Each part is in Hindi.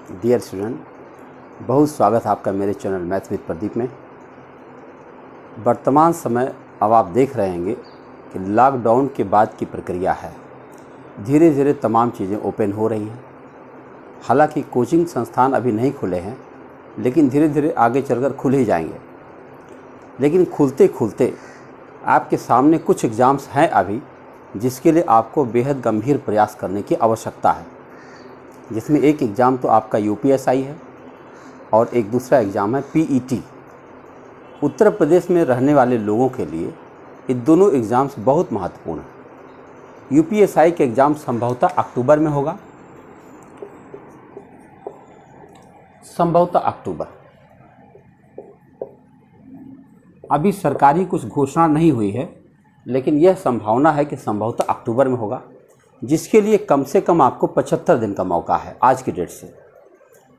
डियर स्टूडेंट, बहुत स्वागत है आपका मेरे चैनल मैथ विद प्रदीप में। वर्तमान समय अब आप देख रहे होंगे कि लॉकडाउन के बाद की प्रक्रिया है। धीरे धीरे तमाम चीज़ें ओपन हो रही हैं। हालांकि कोचिंग संस्थान अभी नहीं खुले हैं, लेकिन धीरे धीरे आगे चलकर खुल ही जाएंगे। लेकिन खुलते खुलते आपके सामने कुछ एग्ज़ाम्स हैं अभी, जिसके लिए आपको बेहद गंभीर प्रयास करने की आवश्यकता है। जिसमें एक एग्ज़ाम तो आपका यूपीएसआई है और एक दूसरा एग्ज़ाम है पीईटी। उत्तर प्रदेश में रहने वाले लोगों के लिए ये दोनों एग्ज़ाम्स बहुत महत्वपूर्ण हैं। यूपीएसआई के एग्ज़ाम संभवतः अक्टूबर में होगा, संभवतः अक्टूबर। अभी सरकारी कुछ घोषणा नहीं हुई है, लेकिन यह संभावना है कि संभवतः अक्टूबर में होगा, जिसके लिए कम से कम आपको 75 दिन का मौका है आज की डेट से।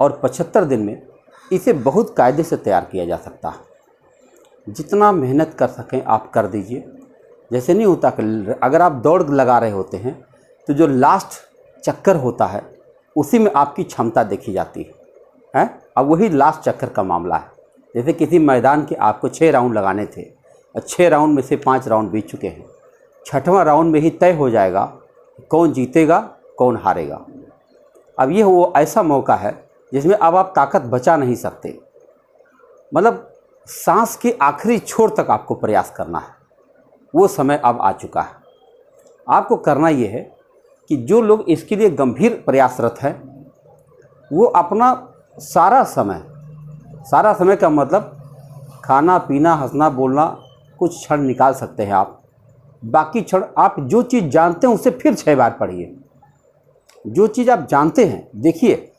और 75 दिन में इसे बहुत कायदे से तैयार किया जा सकता है। जितना मेहनत कर सकें आप कर दीजिए। जैसे नहीं होता कि अगर आप दौड़ लगा रहे होते हैं तो जो लास्ट चक्कर होता है उसी में आपकी क्षमता देखी जाती है। अब वही लास्ट चक्कर का मामला है। जैसे किसी मैदान के आपको 6 राउंड लगाने थे और 6 राउंड में से 5 राउंड बीत चुके हैं। 6वां राउंड में ही तय हो जाएगा कौन जीतेगा कौन हारेगा। अब ये वो ऐसा मौका है जिसमें अब आप ताकत बचा नहीं सकते। मतलब सांस के आखिरी छोर तक आपको प्रयास करना है। वो समय अब आ चुका है। आपको करना ये है कि जो लोग इसके लिए गंभीर प्रयासरत हैं वो अपना सारा समय का मतलब खाना पीना हंसना बोलना कुछ क्षण निकाल सकते हैं आप। बाकी क्षण आप जो चीज़ जानते हैं उसे फिर 6 बार पढ़िए। जो चीज़ आप जानते हैं, देखिए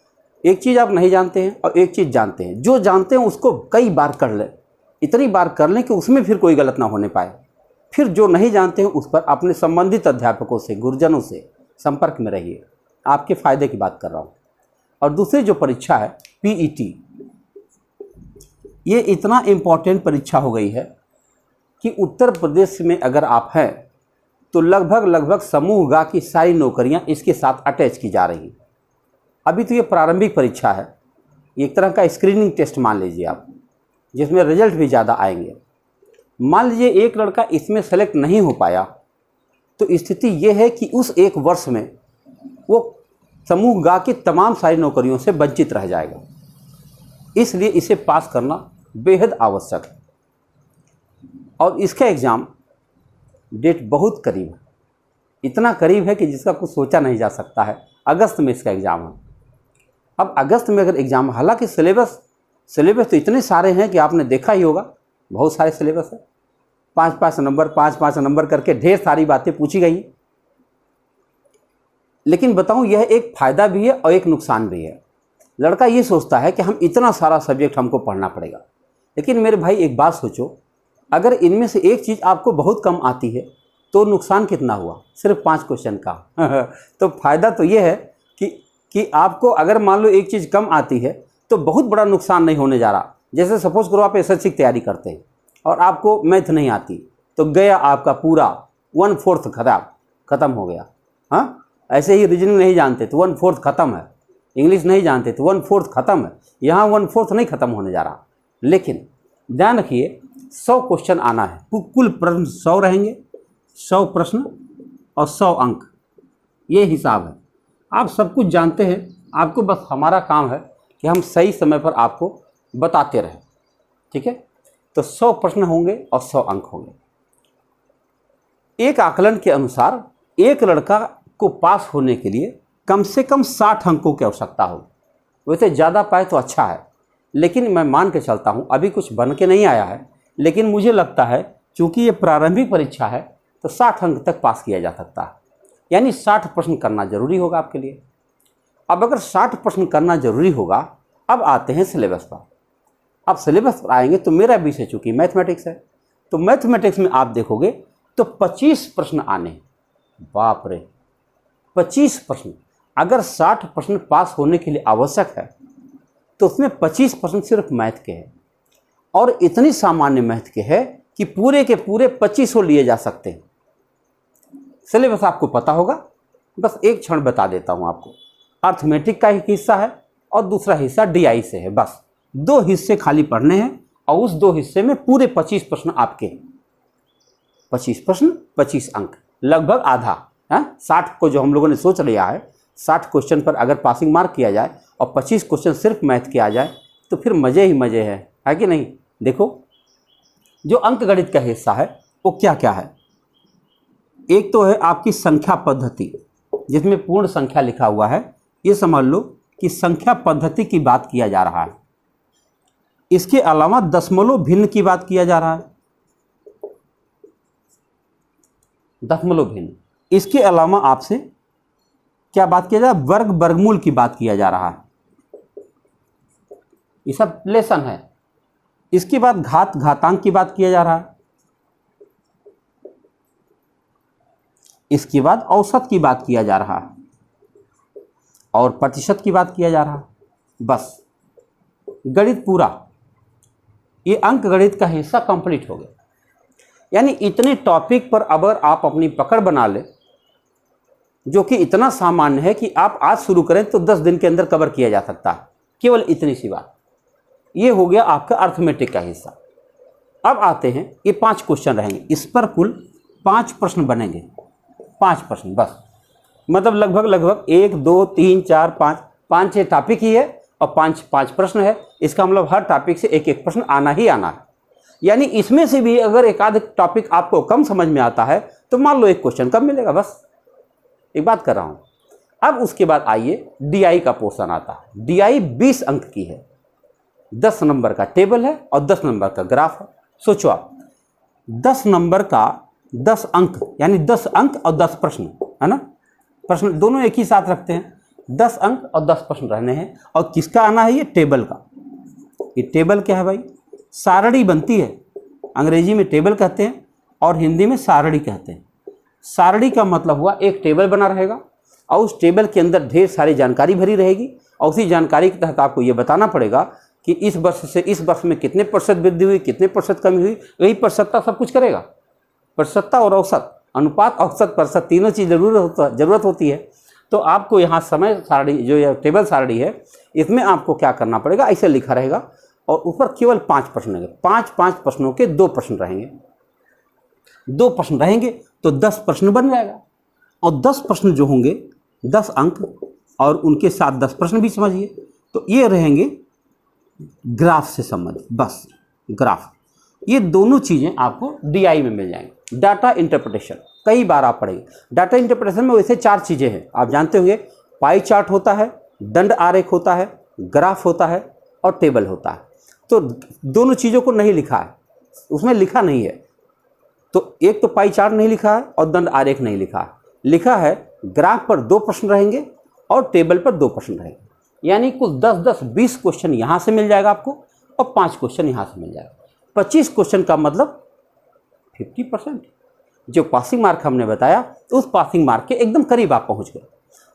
एक चीज़ आप नहीं जानते हैं और एक चीज़ जानते हैं। जो जानते हैं उसको कई बार कर लें, इतनी बार कर लें कि उसमें फिर कोई गलत ना होने पाए। फिर जो नहीं जानते हैं उस पर अपने संबंधित अध्यापकों से, गुरुजनों से संपर्क में रहिए। आपके फ़ायदे की बात कर रहा हूँ। और दूसरी जो परीक्षा है पीईटी, ये इतना इम्पोर्टेंट परीक्षा हो गई है कि उत्तर प्रदेश में अगर आप हैं तो लगभग समूह ग की सारी नौकरियां इसके साथ अटैच की जा रही हैं। अभी तो ये प्रारंभिक परीक्षा है, एक तरह का स्क्रीनिंग टेस्ट मान लीजिए आप, जिसमें रिजल्ट भी ज़्यादा आएंगे। मान लीजिए एक लड़का इसमें सेलेक्ट नहीं हो पाया तो स्थिति ये है कि उस एक वर्ष में वो समूह ग की तमाम सारी नौकरियों से वंचित रह जाएगा। इसलिए इसे पास करना बेहद आवश्यक है। और इसका एग्ज़ाम डेट बहुत करीब है, इतना करीब है कि जिसका कुछ सोचा नहीं जा सकता है। अगस्त में इसका एग्ज़ाम है। अब अगस्त में अगर एग्ज़ाम, हालांकि सिलेबस तो इतने सारे हैं कि आपने देखा ही होगा, बहुत सारे सिलेबस है। 5-5 नंबर करके ढेर सारी बातें पूछी गई। लेकिन बताऊं, यह एक फ़ायदा भी है और एक नुकसान भी है। लड़का ये सोचता है कि हम इतना सारा सब्जेक्ट हमको पढ़ना पड़ेगा। लेकिन मेरे भाई एक बात सोचो, अगर इनमें से एक चीज़ आपको बहुत कम आती है तो नुकसान कितना हुआ? सिर्फ 5 क्वेश्चन का। तो फ़ायदा तो ये है कि आपको अगर मान लो एक चीज़ कम आती है तो बहुत बड़ा नुकसान नहीं होने जा रहा। जैसे सपोज़ करो आप एसएससी की तैयारी करते हैं और आपको मैथ नहीं आती, तो गया आपका पूरा 1/4 ख़त्म हो गया। हाँ, ऐसे ही रीजनिंग नहीं जानते तो 1/4 ख़त्म है। इंग्लिश नहीं जानते तो 1/4 ख़त्म है। यहाँ 1/4 नहीं ख़त्म होने जा रहा। लेकिन ध्यान रखिए, 100 क्वेश्चन आना है। कुल प्रश्न 100 रहेंगे, 100 प्रश्न और 100 अंक, ये हिसाब है। आप सब कुछ जानते हैं, आपको बस हमारा काम है कि हम सही समय पर आपको बताते रहें। ठीक है, तो 100 प्रश्न होंगे और 100 अंक होंगे। एक आकलन के अनुसार एक लड़का को पास होने के लिए कम से कम 60 अंकों की आवश्यकता हो। वैसे ज़्यादा पाए तो अच्छा है, लेकिन मैं मान के चलता हूँ, अभी कुछ बन के नहीं आया है, लेकिन मुझे लगता है चूँकि ये प्रारंभिक परीक्षा है तो 60 अंक तक पास किया जा सकता है। यानी 60 प्रश्न करना जरूरी होगा आपके लिए। अब अगर 60 प्रश्न करना जरूरी होगा, अब आते हैं सिलेबस पर। अब सिलेबस पर आएंगे तो मेरा विषय चूँकि मैथमेटिक्स है, तो मैथमेटिक्स में आप देखोगे तो 25 प्रश्न आने। बाप रे, 25 प्रश्न। अगर 60 प्रश्न पास होने के लिए आवश्यक है तो उसमें 25 प्रश्न सिर्फ मैथ के हैं, और इतनी सामान्य मैथ के हैं कि पूरे के पूरे 2500 लिए जा सकते हैं। सिलेबस आपको पता होगा, बस एक क्षण बता देता हूँ आपको। अर्थमेटिक का एक हिस्सा है, और दूसरा हिस्सा DI से है। बस 2 हिस्से खाली पढ़ने हैं और उस 2 हिस्से में पूरे 25 प्रश्न आपके हैं। 25 प्रश्न 25 अंक, लगभग आधा। 60 को जो हम लोगों ने सोच लिया है, 60 क्वेश्चन पर अगर पासिंग मार्क किया जाए और 25 क्वेश्चन सिर्फ मैथ के आ जाए तो फिर मज़े ही मज़े है कि नहीं। देखो जो अंक गणित का हिस्सा है वो क्या क्या है। एक तो है आपकी संख्या पद्धति, जिसमें पूर्ण संख्या लिखा हुआ है। ये समझ लो कि संख्या पद्धति की बात किया जा रहा है। इसके अलावा दशमलव भिन्न की बात किया जा रहा है, दशमलव भिन्न। इसके अलावा आपसे क्या बात किया जा रहा है, वर्ग वर्गमूल की बात किया जा रहा है। ये सब लेसन है। इसके बाद घात घातांक की बात किया जा रहा है। इसके बाद औसत की बात किया जा रहा है और प्रतिशत की बात किया जा रहा है। बस गणित पूरा, ये अंक गणित का हिस्सा कंप्लीट हो गया। यानी इतने टॉपिक पर अगर आप अपनी पकड़ बना ले, जो कि इतना सामान्य है कि आप आज शुरू करें तो 10 दिन के अंदर कवर किया जा सकता है, केवल इतनी सी बात। ये हो गया आपका अर्थमेटिक का हिस्सा। अब आते हैं, ये 5 क्वेश्चन रहेंगे, इस पर कुल 5 प्रश्न बनेंगे। 5 प्रश्न बस, मतलब लगभग 1 2 3 4 5 6 टॉपिक ही है और 5 प्रश्न है। इसका मतलब हर टॉपिक से एक प्रश्न आना ही आना है। यानी इसमें से भी अगर एक आध टॉपिक आपको कम समझ में आता है तो मान लो 1 क्वेश्चन कम मिलेगा। बस एक बात कर रहा हूँ। अब उसके बाद आइए DI का पोर्शन आता है। DI 20 अंक की है, 10 नंबर का टेबल है और 10 नंबर का ग्राफ है। सोचो आप, 10 नंबर का 10 अंक यानी 10 अंक और 10 प्रश्न है ना, प्रश्न दोनों एक ही साथ रखते हैं। 10 अंक और 10 प्रश्न रहने हैं और किसका आना है, ये टेबल का। ये टेबल क्या है भाई, सारणी बनती है। अंग्रेजी में टेबल कहते हैं और हिंदी में सारणी कहते हैं। सारणी का मतलब हुआ एक टेबल बना रहेगा और उस टेबल के अंदर ढेर सारी जानकारी भरी रहेगी और उसी जानकारी के तहत आपको ये बताना पड़ेगा कि इस वर्ष से इस वर्ष में कितने प्रतिशत वृद्धि हुई, कितने प्रतिशत कमी हुई। वही प्रतिशतता सब कुछ करेगा। प्रतिशतता और औसत, अनुपात, औसत, प्रतिशत, तीनों चीज़ जरूरत होती है। तो आपको यहाँ समय सारणी, जो यह टेबल सारणी है, इसमें आपको क्या करना पड़ेगा, ऐसे लिखा रहेगा और ऊपर केवल 5 प्रश्न रहेंगे। 5 प्रश्नों के 2 प्रश्न रहेंगे। 2 प्रश्न रहेंगे तो 10 प्रश्न बन जाएगा और 10 प्रश्न जो होंगे 10 अंक और उनके साथ 10 प्रश्न भी समझिए। तो ये रहेंगे ग्राफ से संबंधित। बस ग्राफ, ये दोनों चीज़ें आपको DI में मिल जाएंगी। डाटा इंटरप्रिटेशन कई बार आप पढ़ेंगे। डाटा इंटरप्रिटेशन में वैसे 4 चीज़ें हैं, आप जानते होंगे। पाई चार्ट होता है, दंड आरेख होता है, ग्राफ होता है और टेबल होता है। तो दोनों चीज़ों को नहीं लिखा है, उसमें लिखा नहीं है। तो एक तो पाई चार्ट नहीं लिखा है और दंड आरेख नहीं लिखा है। लिखा है ग्राफ पर 2 प्रश्न रहेंगे और टेबल पर 2 प्रश्न रहेंगे। यानी कुल 10-20 क्वेश्चन यहाँ से मिल जाएगा आपको और 5 क्वेश्चन यहाँ से मिल जाएगा। 25 क्वेश्चन का मतलब 50%। जो पासिंग मार्क हमने बताया उस पासिंग मार्क के एकदम करीब आप पहुँच गए।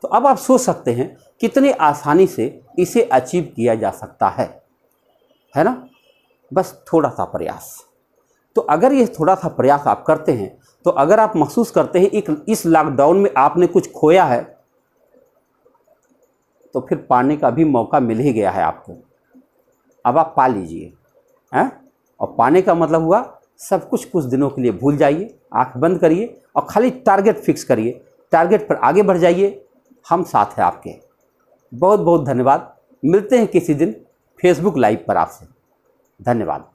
तो अब आप सोच सकते हैं कितने आसानी से इसे अचीव किया जा सकता है ना। बस थोड़ा सा प्रयास। तो अगर ये थोड़ा सा प्रयास आप करते हैं तो अगर आप महसूस करते हैं इस लॉकडाउन में आपने कुछ खोया है तो फिर पाने का भी मौका मिल ही गया है आपको। अब आप पा लीजिए हैं। और पाने का मतलब हुआ सब कुछ दिनों के लिए भूल जाइए, आंख बंद करिए और खाली टारगेट फिक्स करिए, टारगेट पर आगे बढ़ जाइए। हम साथ हैं आपके। बहुत बहुत धन्यवाद। मिलते हैं किसी दिन फेसबुक लाइव पर आपसे। धन्यवाद।